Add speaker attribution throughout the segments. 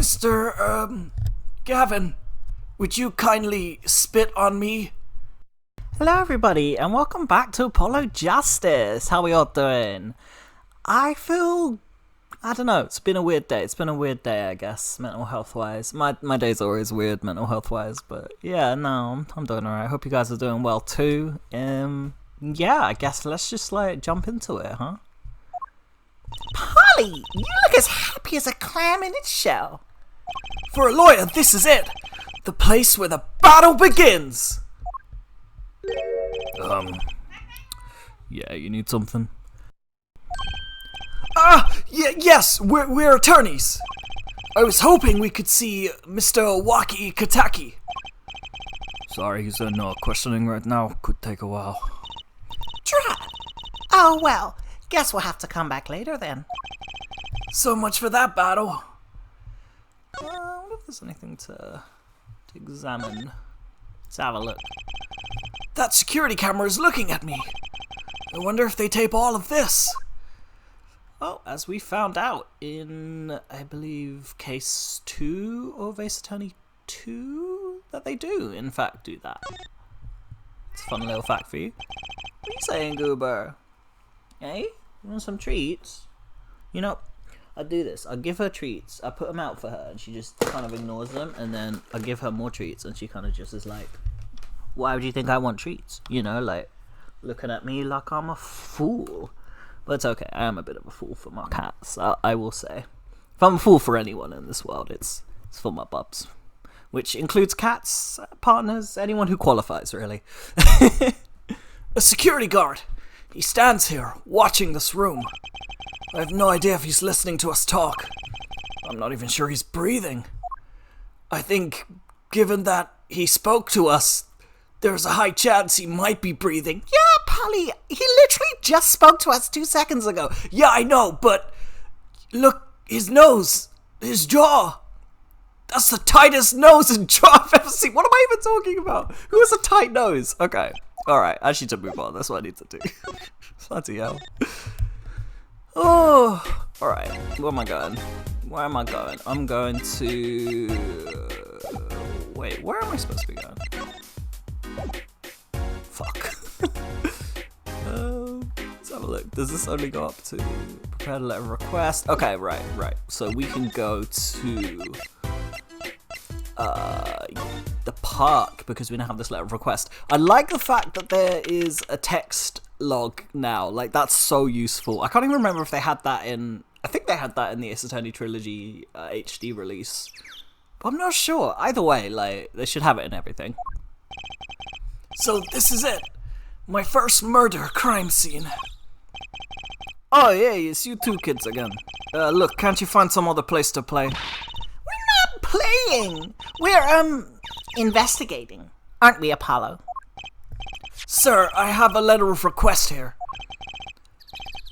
Speaker 1: Mr. Gavin, would you kindly spit on me?
Speaker 2: Hello everybody and welcome back to Apollo Justice. How are we all doing? I don't know, it's been a weird day. I guess, mental health wise. My day's always weird mental health wise, but yeah, no, I'm doing alright. Hope you guys are doing well too. Yeah, I guess let's just jump into it, huh?
Speaker 3: Polly, you look as happy as a clam in its shell.
Speaker 1: For a lawyer, this is it! The place where the battle begins!
Speaker 2: Yeah, you need something?
Speaker 1: Yes, we're attorneys. I was hoping we could see Mr. Waki Kataki.
Speaker 2: Sorry, he's in questioning right now. Could take a while.
Speaker 3: Drat. Oh well, guess we'll have to come back later then.
Speaker 1: So much for that battle.
Speaker 2: I wonder if there's anything to examine. Let's have a look.
Speaker 1: That security camera is looking at me. I wonder if they tape all of this.
Speaker 2: Well, as we found out in, I believe, case 2 of Ace Attorney 2, that they do, in fact, do that. It's a fun little fact for you. What are you saying, Goober? Hey? You want some treats? You know, I do this. I give her treats, I put them out for her, and she just kind of ignores them, and then I give her more treats, and she kind of just is like, why would you think I want treats? You know, like, looking at me like I'm a fool. But it's okay, I am a bit of a fool for my cats, I will say. If I'm a fool for anyone in this world, it's for my bubs. Which includes cats, partners, anyone who qualifies, really.
Speaker 1: A security guard. He stands here, watching this room. I have no idea if he's listening to us talk. I'm not even sure he's breathing. I think, given that he spoke to us, there's a high chance he might be breathing.
Speaker 3: Yeah, Polly, he literally just spoke to us 2 seconds ago.
Speaker 1: Yeah, I know, but look, his nose, his jaw. That's the tightest nose and jaw I've ever seen. What am I even talking about? Who has a tight nose? Okay, alright, I need to move on. That's what I need to do. Bloody hell. Oh, alright, where am I going? I'm going to... Wait, where am I supposed to be going? Fuck. Let's have a look. Does this only go up to prepare a letter of request? Okay, right. So we can go to the park because we now have this letter of request. I like the fact that there is a text log now. Like, that's so useful. I can't even remember if they had that in... I think they had that in the Ace Attorney Trilogy HD release. But I'm not sure. Either way, like, they should have it in everything. So this is it. My first murder crime scene. Oh yeah, it's you two kids again. Look, can't you find some other place to play?
Speaker 3: We're not playing. We're, investigating. Aren't we, Apollo?
Speaker 1: Sir, I have a letter of request here.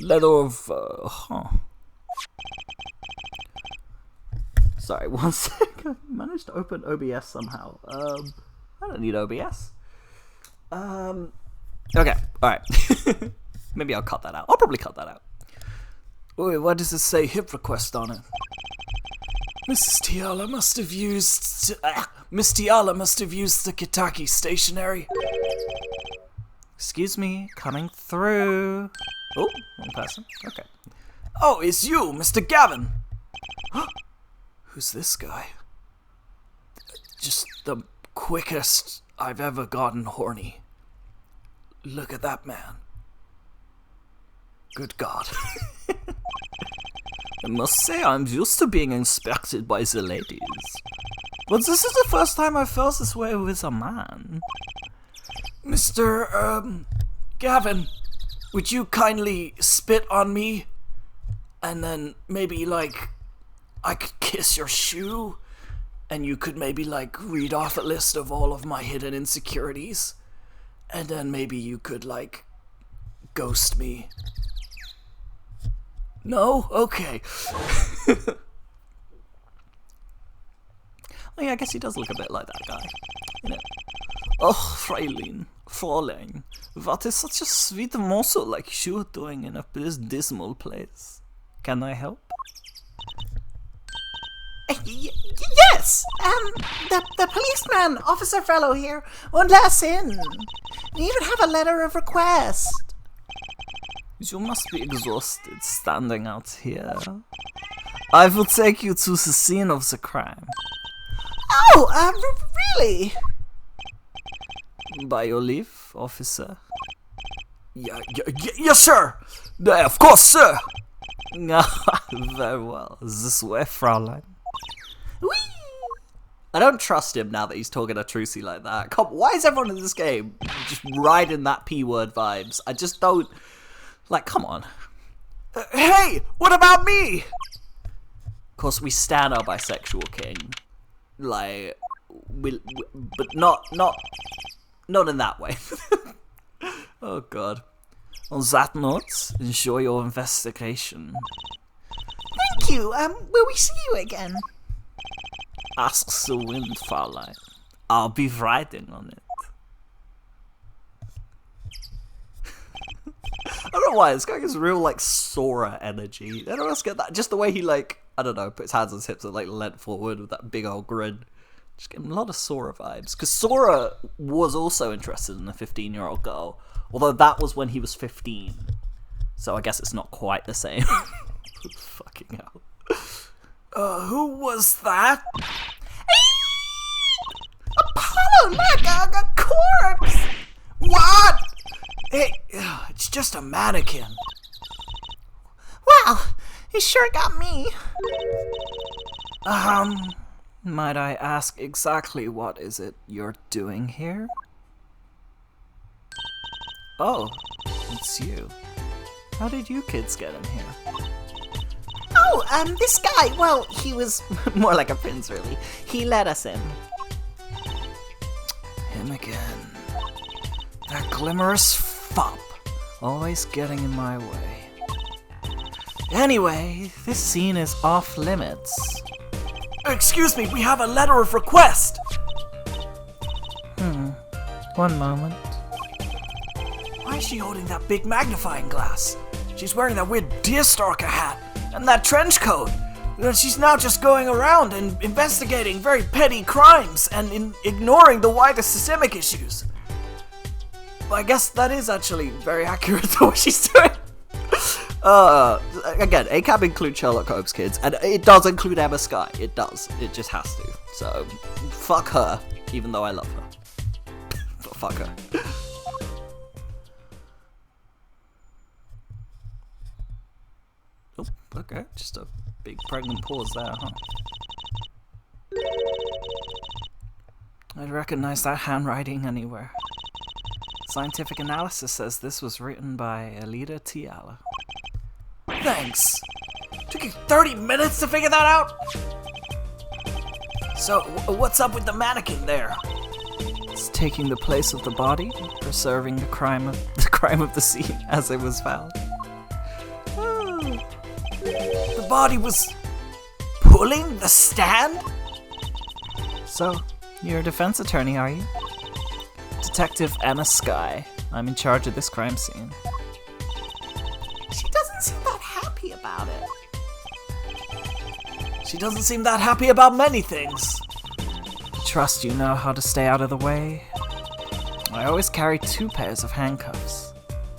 Speaker 1: Letter of, Sorry, one second. I managed to open OBS somehow. I don't need OBS. Okay, alright. Maybe I'll cut that out. I'll probably cut that out. Wait, why does it say hip request on it? Miss Tiala must have used the Kitaki stationery.
Speaker 2: Excuse me, coming through.
Speaker 1: Oh, one person. Okay. Oh, it's you, Mr. Gavin. Who's this guy? Just the quickest I've ever gotten horny. Look at that man. Good God. I must say I'm used to being inspected by the ladies. But this is the first time I felt this way with a man. Mr. Gavin, would you kindly spit on me? And then maybe, like, I could kiss your shoe? And you could maybe, like, read off a list of all of my hidden insecurities? And then maybe you could, like, ghost me. No? Okay.
Speaker 2: Oh yeah, I guess he does look a bit like that guy. You know. Oh, Fräulein, what is such a sweet morsel like you doing in this dismal place? Can I help?
Speaker 3: Yes! The policeman, officer fellow here, won't let us in. We even have a letter of request.
Speaker 1: You must be exhausted standing out here. I will take you to the scene of the crime.
Speaker 3: Oh, really?
Speaker 1: By your leave, officer.
Speaker 2: Yes, sir. Of course, sir.
Speaker 1: Very well. This way, Fraulein.
Speaker 3: Whee!
Speaker 1: I don't trust him now that he's talking a trucy like that. Why is everyone in this game just riding that P-word vibes? I just don't... Like, come on.
Speaker 2: Hey, what about me?
Speaker 1: Of course, we stand our bisexual king. Like, but not in that way. Oh, God. On that note, enjoy your investigation.
Speaker 3: Thank you. Will we see you again?
Speaker 1: Ask the wind, Fraulein. I'll be riding on it. I don't know why, this guy has real, like, Sora energy. I don't else get that. Just the way he, like, I don't know, puts hands on his hips and, like, leant forward with that big old grin. Just getting a lot of Sora vibes. Because Sora was also interested in a 15-year-old girl. Although that was when he was 15. So I guess it's not quite the same. Fucking hell.
Speaker 2: Who was that?
Speaker 3: Apollo, look, a corpse!
Speaker 2: What? Hey, it's just a mannequin.
Speaker 3: Wow, he sure got me.
Speaker 1: Might I ask exactly what is it you're doing here? Oh, it's you. How did you kids get in here?
Speaker 3: Oh, this guy, well, he was more like a prince, really. He let us in.
Speaker 1: Him again. That glimmerous fop. Always getting in my way. Anyway, this scene is off limits.
Speaker 2: Excuse me, we have a letter of request.
Speaker 1: One moment.
Speaker 2: Why is she holding that big magnifying glass? She's wearing that weird deerstalker hat and that trench coat. She's now just going around and investigating very petty crimes and ignoring the wider systemic issues. Well, I guess that is actually very accurate to what she's doing. Again, ACAB includes Sherlock Holmes, kids, and it does include Emma Skye. It does. It just has to. So, fuck her, even though I love her. But fuck her. Oh, okay. Just a big pregnant pause there, huh? I'd recognize that handwriting anywhere. Scientific analysis says this was written by Alida Tiala. Thanks. Took you 30 minutes to figure that out? So, what's up with the mannequin there?
Speaker 1: It's taking the place of the body, preserving the crime of the scene as it was found.
Speaker 2: The body was pulling the stand?
Speaker 1: So, you're a defense attorney, are you? Detective Emma Skye. I'm in charge of this crime scene.
Speaker 3: She doesn't seem that happy about it.
Speaker 2: She doesn't seem that happy about many things.
Speaker 1: Trust you know how to stay out of the way. I always carry 2 pairs of handcuffs,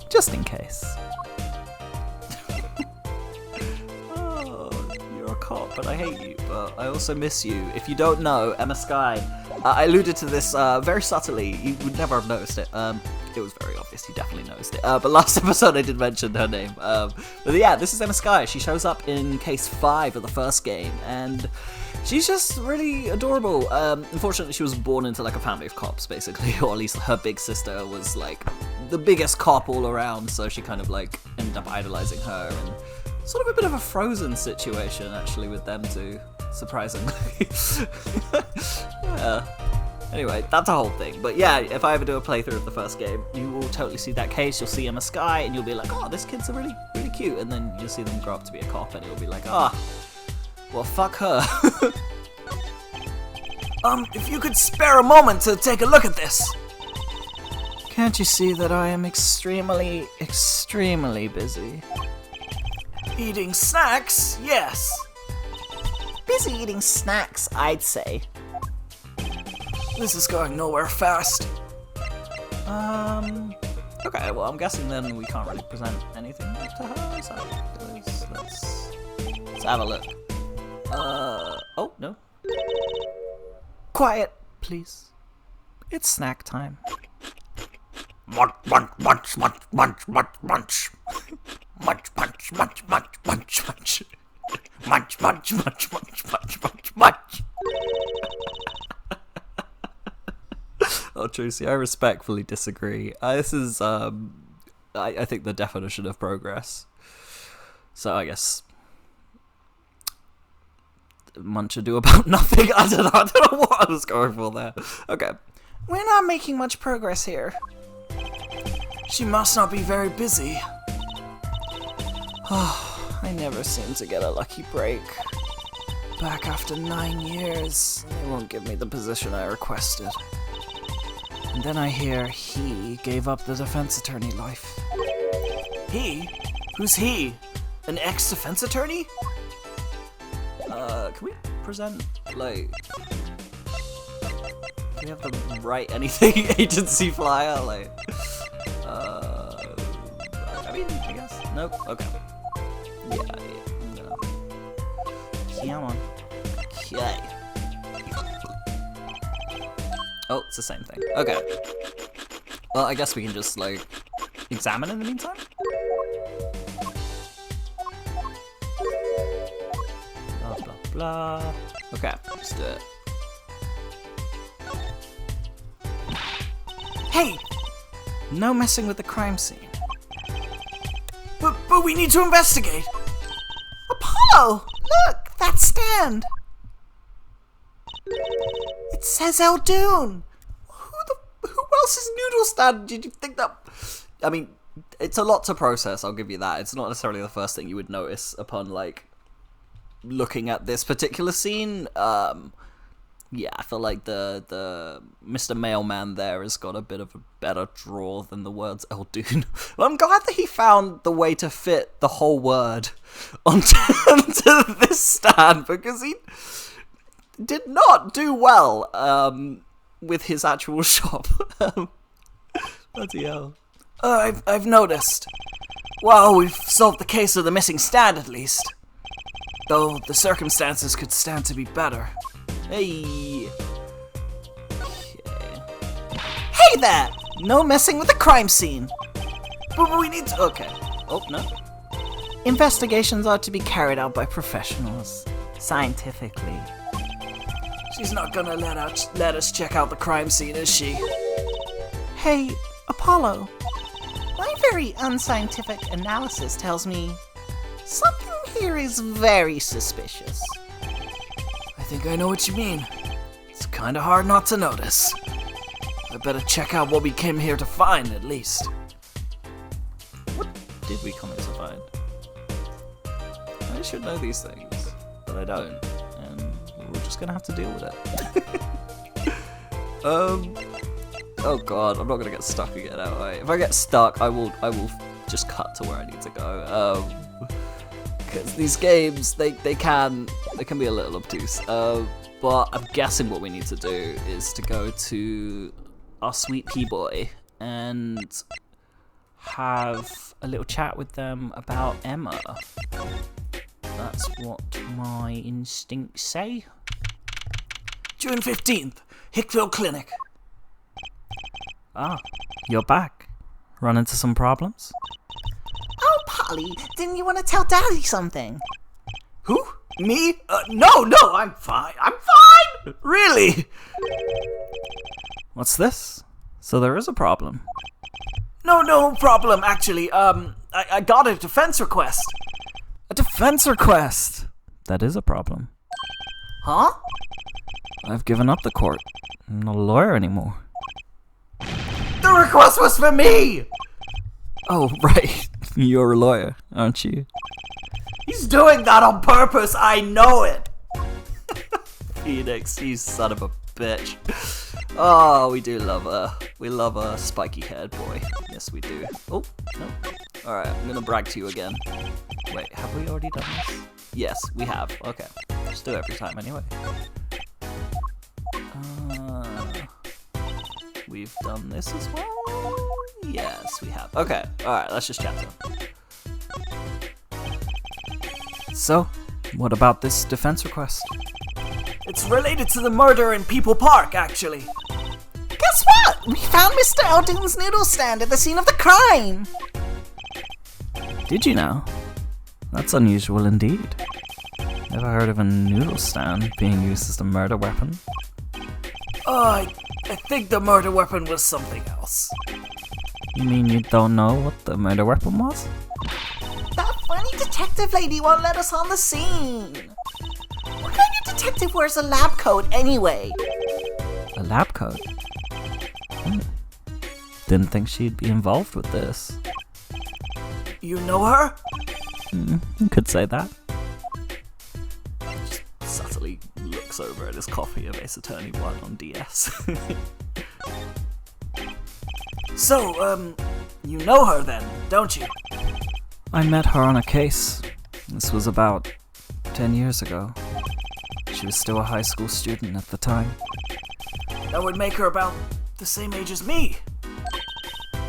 Speaker 1: just in case. Oh, you're a cop, but I hate you. But I also miss you. If you don't know, Emma Skye. I alluded to this very subtly. You would never have noticed it. It was very obvious. You definitely noticed it. But last episode I did mention her name. But yeah, this is Emma Skye. She shows up in case 5 of the first game, and she's just really adorable. Unfortunately, she was born into like a family of cops, basically, or at least her big sister was like the biggest cop all around. So she kind of like ended up idolizing her, and sort of a bit of a Frozen situation actually with them two. Surprisingly. Yeah. Anyway, that's a whole thing. But yeah, if I ever do a playthrough of the first game, you will totally see that case. You'll see Emma Skye, and you'll be like, oh, this kid's really, really cute. And then you'll see them grow up to be a cop, and you'll be like, ah, well, fuck her.
Speaker 2: If you could spare a moment to take a look at this.
Speaker 1: Can't you see that I am extremely, extremely busy?
Speaker 2: Eating snacks, yes.
Speaker 3: busy eating snacks, I'd say.
Speaker 1: This is going nowhere fast. Okay, well, I'm guessing then we can't really present anything to her. So let's have a look. Oh, no. Quiet, please. It's snack time.
Speaker 2: Munch, munch, munch, munch, munch, munch, munch. Munch, munch, munch, munch, munch, munch. Munch, munch, munch, munch, munch, munch, munch.
Speaker 1: Oh, Tracy, I respectfully disagree. This is, I think the definition of progress. So I guess munch ado about nothing. I don't know what I was going for there. Okay.
Speaker 3: We're not making much progress here.
Speaker 1: She must not be very busy.
Speaker 3: I never seem to get a lucky break.
Speaker 1: Back after 9 years, they won't give me the position I requested. And then I hear he gave up the defense attorney life. He? Who's he? An ex-defense attorney? Can we present, like... Do we have the right anything agency flyer? Like... I mean, I guess. Nope, okay. Yeah, I'm gonna... Come on. Okay. Oh, it's the same thing. Okay. Well, I guess we can just, like, examine in the meantime? Blah, blah, blah. Okay, let's do it. Hey! No messing with the crime scene. But we need to investigate!
Speaker 3: Apollo! Look! That stand! It says Eldoon!
Speaker 1: Who else's noodle stand did you think that... I mean, it's a lot to process, I'll give you that. It's not necessarily the first thing you would notice upon, like, looking at this particular scene. Yeah, I feel like the Mr. Mailman there has got a bit of a better draw than the words Eldoon. Well, I'm glad that he found the way to fit the whole word onto this stand, because he did not do well with his actual shop. Bloody hell. I've noticed. Well, we've solved the case of the missing stand at least. Though the circumstances could stand to be better. Hey. Okay.
Speaker 3: Hey there! No messing with the crime scene!
Speaker 1: But we need to... Okay. Oh, no.
Speaker 3: Investigations are to be carried out by professionals, scientifically.
Speaker 1: She's not gonna let us check out the crime scene, is she?
Speaker 3: Hey, Apollo. My very unscientific analysis tells me something here is very suspicious.
Speaker 1: I think I know what you mean. It's kinda hard not to notice. I better check out what we came here to find, at least. What did we come here to find? I should know these things, but I don't. And we're just gonna have to deal with it. Oh god, I'm not gonna get stuck again, am I? If I get stuck, I will just cut to where I need to go. Because these games, they can be a little obtuse. But I'm guessing what we need to do is to go to our sweet P-boy and have a little chat with them about Emma. That's what my instincts say. June 15th, Hickville Clinic. Ah, you're back. Run into some problems?
Speaker 3: Oh, Polly, didn't you want to tell Daddy something?
Speaker 1: Who? Me? No, I'm fine. I'm fine! Really? What's this? So there is a problem. No problem, actually. I got a defense request. A defense request? That is a problem.
Speaker 3: Huh?
Speaker 1: I've given up the court. I'm not a lawyer anymore.
Speaker 3: The request was for me!
Speaker 1: Oh, right. You're a lawyer, aren't you?
Speaker 3: He's doing that on purpose, I know it!
Speaker 1: Phoenix, you son of a bitch. Oh, we do love her. We love a spiky haired boy. Yes, we do. Oh, no. Alright, I'm gonna brag to you again. Wait, have we already done this? Yes, we have. Okay. Just do it every time anyway. We've done this as well? Yes, we have. Okay, alright, let's just chat to him. So, what about this defense request?
Speaker 2: It's related to the murder in People Park, actually.
Speaker 3: Guess what? We found Mr. Eldon's noodle stand at the scene of the crime.
Speaker 1: Did you now? That's unusual indeed. Never heard of a noodle stand being used as a murder weapon.
Speaker 2: I think the murder weapon was something else.
Speaker 1: You mean you don't know what the murder weapon was?
Speaker 3: That funny detective lady won't let us on the scene. What kind of detective wears a lab coat anyway?
Speaker 1: A lab coat? Didn't think she'd be involved with this.
Speaker 2: You know her?
Speaker 1: You could say that.
Speaker 2: Just subtly looks over at his copy of Ace Attorney 1 on DS. So, you know her then, don't you?
Speaker 1: I met her on a case. This was about 10 years ago. She was still a high school student at the time.
Speaker 2: That would make her about the same age as me.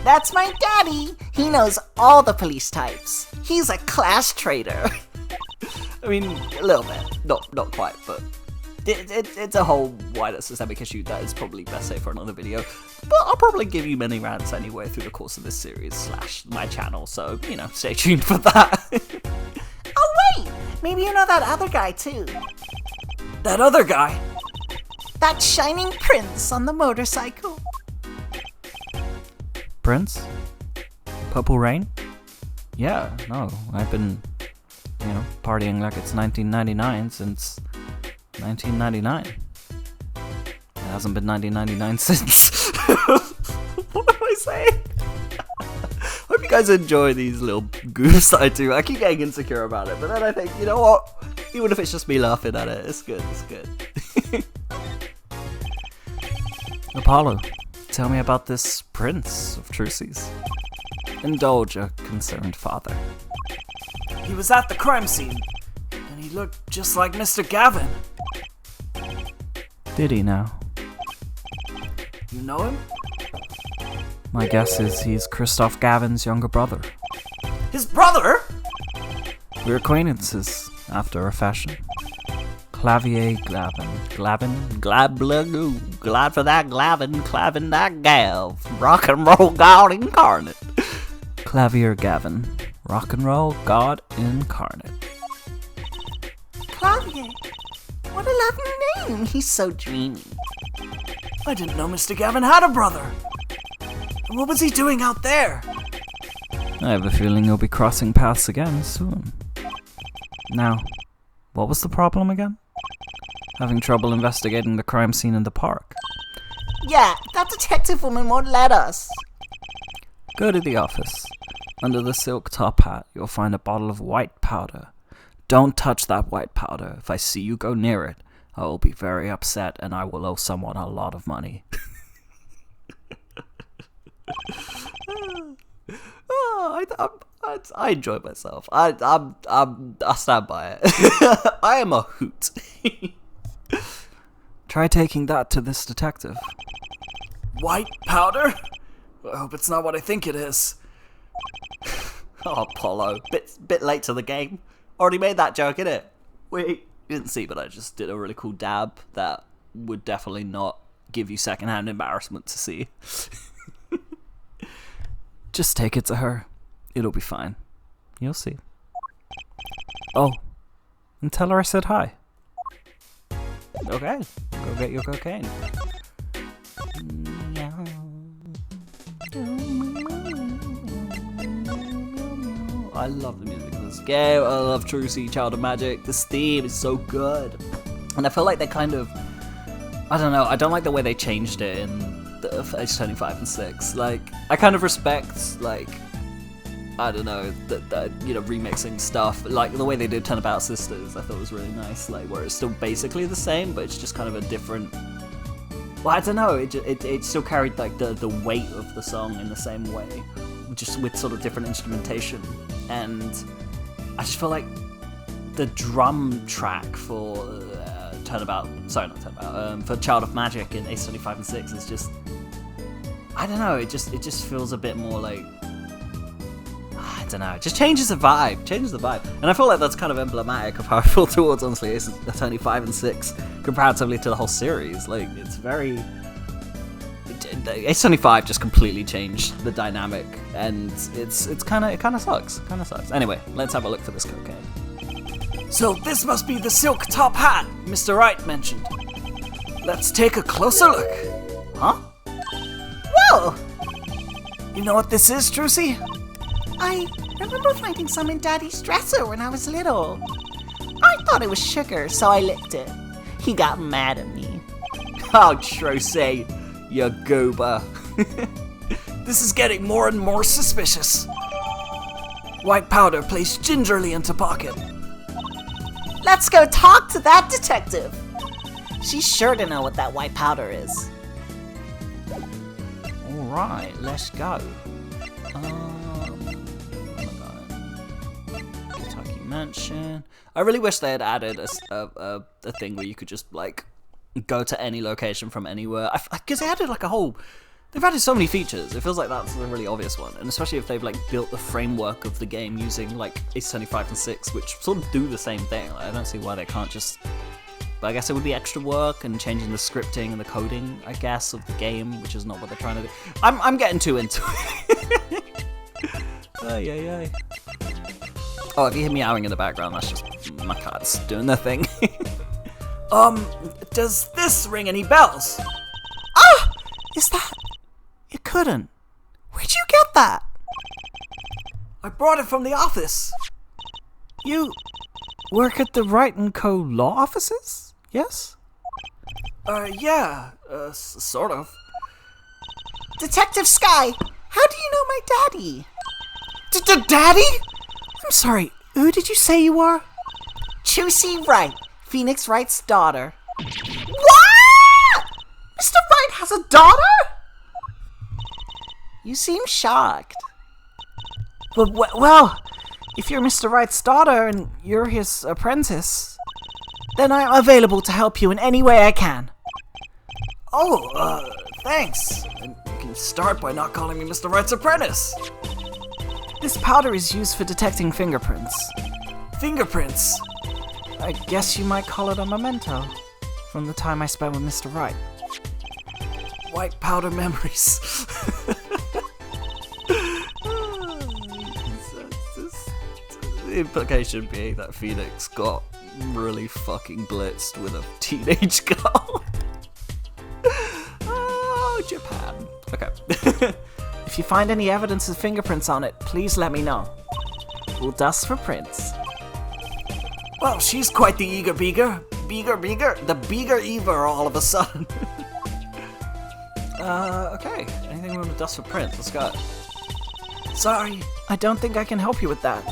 Speaker 3: That's my daddy. He knows all the police types. He's a class traitor.
Speaker 2: I mean, a little bit. Not quite, but it's a whole wider systemic issue that is probably best saved for another video. But I'll probably give you many rants anyway through the course of this series / my channel, so, you know, stay tuned for that.
Speaker 3: Oh wait, maybe you know that other guy too.
Speaker 2: That other guy?
Speaker 3: That shining prince on the motorcycle.
Speaker 1: Prince? Purple Rain? Yeah, no, I've been, partying like it's 1999 since 1999. It hasn't been 1999 since.
Speaker 2: What am I saying? Hope you guys enjoy these little goofs I do. I keep getting insecure about it, but then I think, you know what? Even if it's just me laughing at it, it's good, it's good.
Speaker 1: Apollo, tell me about this prince of Trucy's. Indulge a concerned father.
Speaker 2: He was at the crime scene, and he looked just like Mr. Gavin.
Speaker 1: Did he now?
Speaker 2: You know him?
Speaker 1: My guess is he's Christoph Gavin's younger brother.
Speaker 2: His brother?
Speaker 1: We're acquaintances, after a fashion. Clavier Glavin,
Speaker 2: Glad for that Glavin, clavin that Gav, rock and roll God incarnate.
Speaker 1: Clavier Gavin, rock and roll God incarnate.
Speaker 3: Clavier. What a lovely name. He's so dreamy.
Speaker 2: I didn't know Mr. Gavin had a brother. And what was he doing out there?
Speaker 1: I have a feeling you'll be crossing paths again soon. Now, what was the problem again? Having trouble investigating the crime scene in the park.
Speaker 3: Yeah, that detective woman won't let us.
Speaker 1: Go to the office. Under the silk top hat, you'll find a bottle of white powder. Don't touch that white powder. If I see you go near it, I will be very upset and I will owe someone a lot of money.
Speaker 2: I enjoy myself. I stand by it. I am a hoot.
Speaker 1: Try taking that to this detective.
Speaker 2: White powder? I hope it's not what I think it is. Oh, Apollo. Bit late to the game. Already made that joke, innit? Wait, you didn't see, but I just did a really cool dab that would definitely not give you secondhand embarrassment to see.
Speaker 1: Just take it to her. It'll be fine. You'll see. Oh, and tell her I said hi.
Speaker 2: Okay, go get your cocaine. I love the music of this game. I love Trucy, Child of Magic. This theme is so good. And I feel like they kind of... I don't know, I don't like the way they changed it in the Age 25 and 6. Like, I kind of respect, like... I don't know, that remixing stuff. Like, the way they did Turn About Sisters, I thought was really nice. Like, where it's still basically the same, but it's just kind of a different... Well, I don't know, it still carried, like, the weight of the song in the same way. Just with sort of different instrumentation. And I just feel like
Speaker 1: the drum track for for Child of Magic in Ace 25 and 6 is just, I don't know, it just feels a bit more like, I don't know, it just changes the vibe, and I feel like that's kind of emblematic of how I feel towards, honestly, Ace Attorney 5 and 6 comparatively to the whole series. Like, it's very, Ace Attorney 5 just completely changed the dynamic, and it kind of sucks. Anyway, let's have a look for this cocaine. So this must be the silk top hat Mr. Wright mentioned. Let's take a closer look. Huh?
Speaker 3: Whoa!
Speaker 1: You know what this is, Trucy?
Speaker 3: I remember finding some in Daddy's dresser when I was little. I thought it was sugar, so I licked it. He got mad at me.
Speaker 1: Oh, Trucy, you goober. This is getting more and more suspicious. White powder placed gingerly into pocket.
Speaker 3: Let's go talk to that detective. She's sure to know what that white powder is.
Speaker 1: Alright, let's go. Kentucky Mansion. I really wish they had added a thing where you could just, like, go to any location from anywhere. Because they added, like, they've added so many features. It feels like that's a really obvious one. And especially if they've, like, built the framework of the game using, like, Ace 25 and 6, which sort of do the same thing. Like, I don't see why they can't just... But I guess it would be extra work and changing the scripting and the coding, I guess, of the game, which is not what they're trying to do. I'm getting too into it. Ay. Oh, if you hear meowing in the background, that's just my cats doing their thing. Does this ring any bells?
Speaker 3: Ah! Is that... You couldn't. Where'd you get that?
Speaker 1: I brought it from the office.
Speaker 2: You work at the Wright & Co. law offices? Yes?
Speaker 1: Yeah, sort of.
Speaker 3: Detective Sky, how do you know my daddy?
Speaker 2: Daddy? I'm sorry, who did you say you were?
Speaker 3: Trucy Wright, Phoenix Wright's daughter. What? Mr. Wright has a daughter? You seem shocked.
Speaker 2: Well, if you're Mr. Wright's daughter and you're his apprentice, then I'm available to help you in any way I can.
Speaker 1: Oh, thanks. And you can start by not calling me Mr. Wright's apprentice.
Speaker 2: This powder is used for detecting fingerprints.
Speaker 1: Fingerprints?
Speaker 2: I guess you might call it a memento from the time I spent with Mr. Wright.
Speaker 1: White powder memories. The implication being that Phoenix got really fucking blitzed with a teenage girl. Oh, Japan. Okay.
Speaker 2: If you find any evidence of fingerprints on it, please let me know. We'll dust for prints.
Speaker 1: Well, she's quite the eager beager. The beager Eva all of a sudden. Okay. Anything we want to dust for prints? Let's go.
Speaker 2: Sorry, I don't think I can help you with that.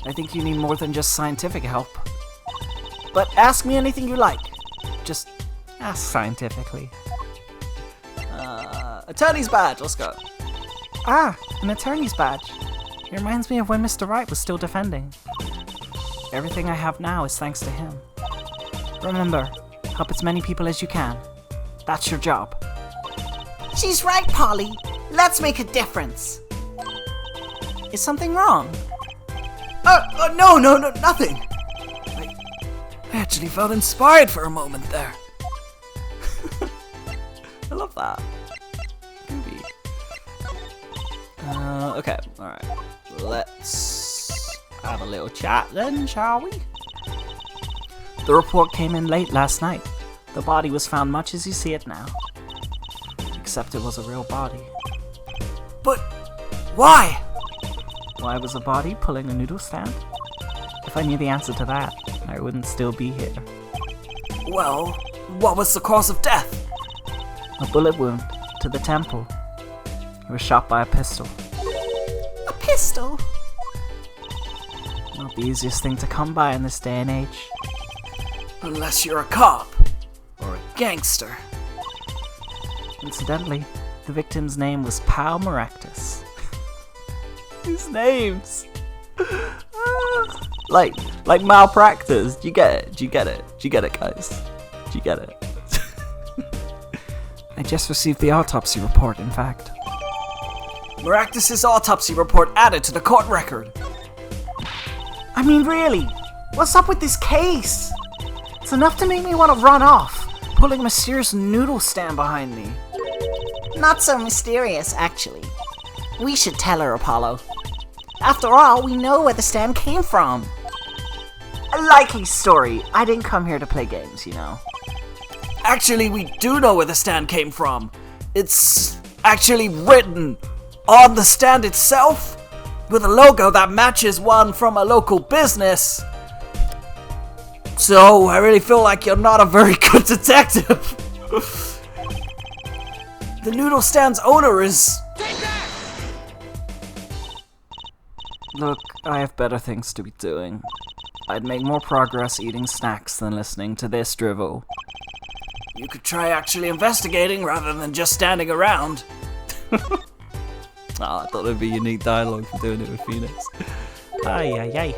Speaker 2: I think you need more than just scientific help. But ask me anything you like. Just ask scientifically.
Speaker 1: Attorney's badge, let's go.
Speaker 2: Ah, an attorney's badge. It reminds me of when Mr. Wright was still defending. Everything I have now is thanks to him. Remember, help as many people as you can. That's your job.
Speaker 3: She's right, Polly. Let's make a difference.
Speaker 2: Is something wrong?
Speaker 1: No, nothing. I actually felt inspired for a moment there. I love that. Movie. Okay, alright. Let's have a little chat then, shall we?
Speaker 2: The report came in late last night. The body was found much as you see it now. Except it was a real body.
Speaker 1: But why?
Speaker 2: Why was a body pulling a noodle stand? If I knew the answer to that, I wouldn't still be here.
Speaker 1: Well, what was the cause of death?
Speaker 2: A bullet wound to the temple. He was shot by a pistol.
Speaker 3: A pistol?
Speaker 2: Not the easiest thing to come by in this day and age.
Speaker 1: Unless you're a cop or a gangster.
Speaker 2: Incidentally, the victim's name was Pal Maractus. These names!
Speaker 1: like malpractice. Do you get it? Do you get it? Do you get it, guys? Do you get it?
Speaker 2: I just received the autopsy report, in fact.
Speaker 1: Maractus's autopsy report added to the court record.
Speaker 3: I mean, really? What's up with this case? It's enough to make me want to run off,
Speaker 2: Pulling a mysterious noodle stand behind me.
Speaker 3: Not so mysterious, actually. We should tell her, Apollo. After all, we know where the stand came from.
Speaker 2: A likely story. I didn't come here to play games, you know.
Speaker 1: Actually, we do know where the stand came from. It's actually written on the stand itself with a logo that matches one from a local business. So, I really feel like you're not a very good detective. The noodle stand's owner is...
Speaker 2: Look, I have better things to be doing. I'd make more progress eating snacks than listening to this drivel.
Speaker 1: You could try actually investigating rather than just standing around.
Speaker 2: I thought it'd be unique dialogue for doing it with Phoenix. Ay, ay, ay.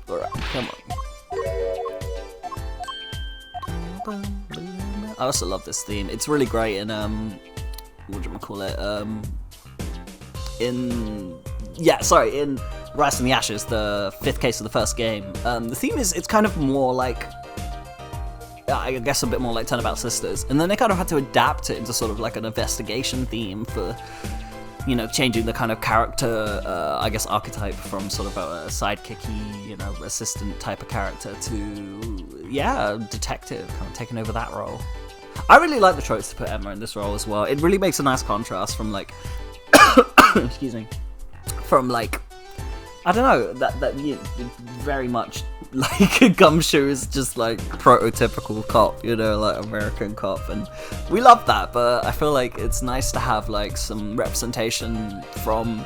Speaker 1: Alright, come on. I also love this theme. It's really great in, in Rise from the Ashes, the 5th case of the first game. The theme it's kind of more like, I guess a bit more like Turnabout Sisters, and then they kind of had to adapt it into sort of like an investigation theme for, you know, changing the kind of character, I guess, archetype from sort of a sidekicky, you know, assistant type of character to, yeah, detective, kind of taking over that role. I really like the choice to put Emma in this role as well. It really makes a nice contrast from like, excuse me, from like, I don't know, that very much like Gumshoe is just like prototypical cop, you know, like American cop, and we love that, but I feel like it's nice to have like some representation from,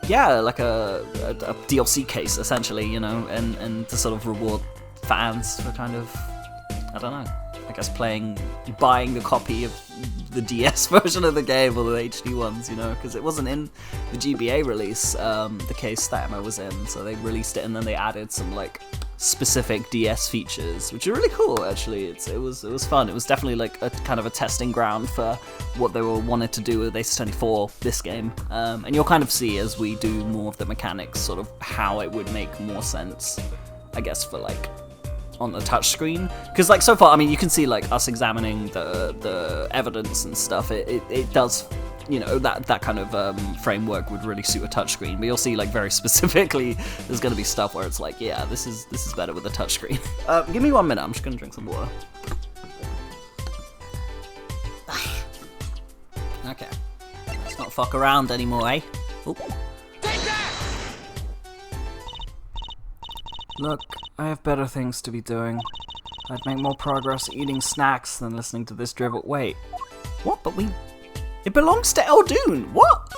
Speaker 1: yeah, like a DLC case essentially, you know, and to sort of reward fans for kind of, I don't know, I guess buying the copy of the DS version of the game or the HD ones, you know, because it wasn't in the GBA release, the case that Emma was in, so they released it and then they added some like specific DS features, which are really cool actually. It was fun. It was definitely like a kind of a testing ground for what they wanted to do with Ace Attorney 4, this game, and you'll kind of see as we do more of the mechanics sort of how it would make more sense, I guess, for like on the touchscreen, because like so far, I mean, you can see like us examining the evidence and stuff. It does, you know, that kind of framework would really suit a touchscreen. But you'll see like very specifically, there's gonna be stuff where it's like, yeah, this is better with a touchscreen. Give me 1 minute. I'm just gonna drink some water. Okay, let's not fuck around anymore, eh? Oop.
Speaker 2: Look, I have better things to be doing. I'd make more progress eating snacks than listening to this drivel. Wait,
Speaker 1: What? But it belongs to Eldoon. What?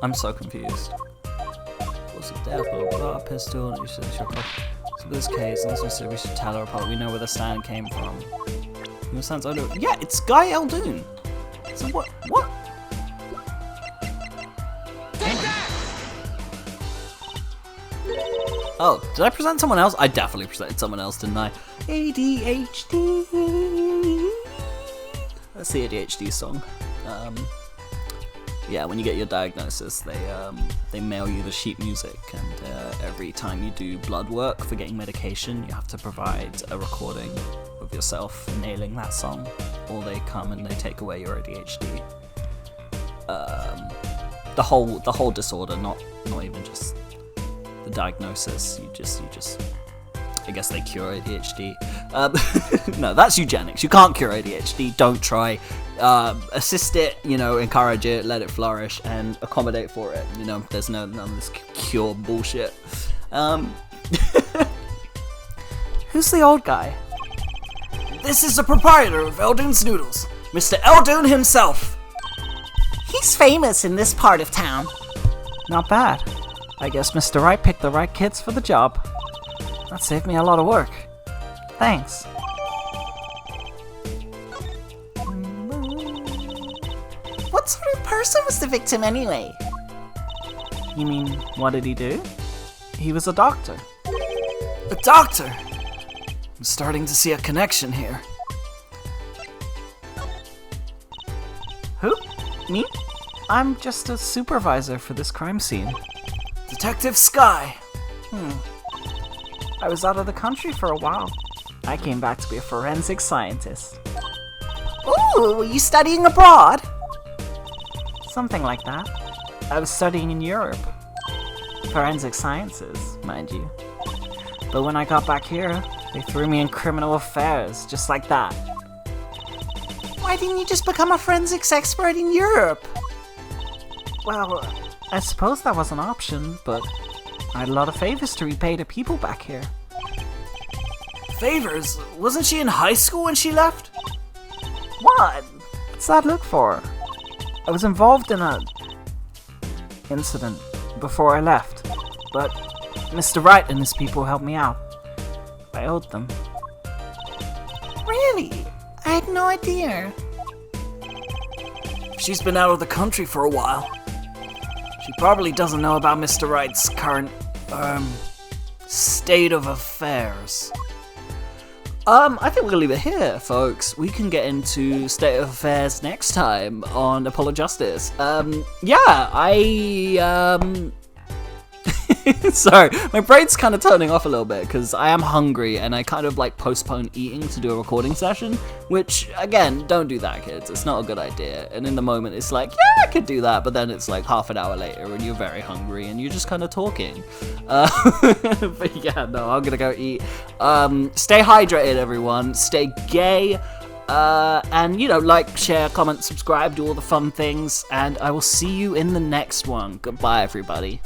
Speaker 2: I'm so confused.
Speaker 1: What's it there for? Got a pistol and you said she'll pop. So this case, unless we said we should tell her apart, we know where the stand came from. The stand's owner. Yeah, it's Guy Eldoon. So what? What? Oh, did I present someone else? I definitely presented someone else, didn't I? ADHD. That's the ADHD song. Yeah, when you get your diagnosis, they mail you the sheet music, and every time you do blood work for getting medication, you have to provide a recording of yourself nailing that song, or they come and they take away your ADHD. The whole disorder, not even just the diagnosis. You just I guess they cure ADHD. No, that's eugenics. You can't cure ADHD. Don't try. Assist it, you know, encourage it, let it flourish, and accommodate for it. You know, there's none of this cure bullshit.
Speaker 2: who's the old guy?
Speaker 1: This is the proprietor of Eldoon's Noodles, Mr. Eldoon himself.
Speaker 3: He's famous in this part of town.
Speaker 2: Not bad. I guess Mr. Wright picked the right kids for the job. That saved me a lot of work. Thanks.
Speaker 3: What sort of person was the victim anyway?
Speaker 2: You mean, what did he do?
Speaker 1: he was a doctor. A doctor? I'm starting to see a connection here. Who? Me? I'm just a supervisor for this crime scene. Detective Sky! I was out of the country for a while. I came back to be a forensic scientist.
Speaker 3: Ooh, were you studying abroad?
Speaker 1: Something like that. I was studying in Europe. Forensic sciences, mind you. But when I got back here, they threw me in criminal affairs, just like that.
Speaker 3: Why didn't you just become a forensics expert in Europe?
Speaker 1: Well, I suppose that was an option, but I had a lot of favors to repay to people back here. Favors? Wasn't she in high school when she left? What? What's that look for? I was involved in a incident before I left, but Mr. Wright and his people helped me out. I owed them.
Speaker 3: Really? I had no idea.
Speaker 1: She's been out of the country for a while. She probably doesn't know about Mr. Wright's current, state of affairs. I think we're gonna leave it here, folks. We can get into State of Affairs next time on Apollo Justice. Sorry, my brain's kind of turning off a little bit because I am hungry and I kind of like postpone eating to do a recording session, which again, don't do that, kids. It's not a good idea. And in the moment, it's like, yeah, I could do that, but then it's like half an hour later and you're very hungry and you're just kind of talking. But yeah, no, I'm gonna go eat. Stay hydrated, everyone. Stay gay. And like, share, comment, subscribe, do all the fun things, and I will see you in the next one. Goodbye, everybody.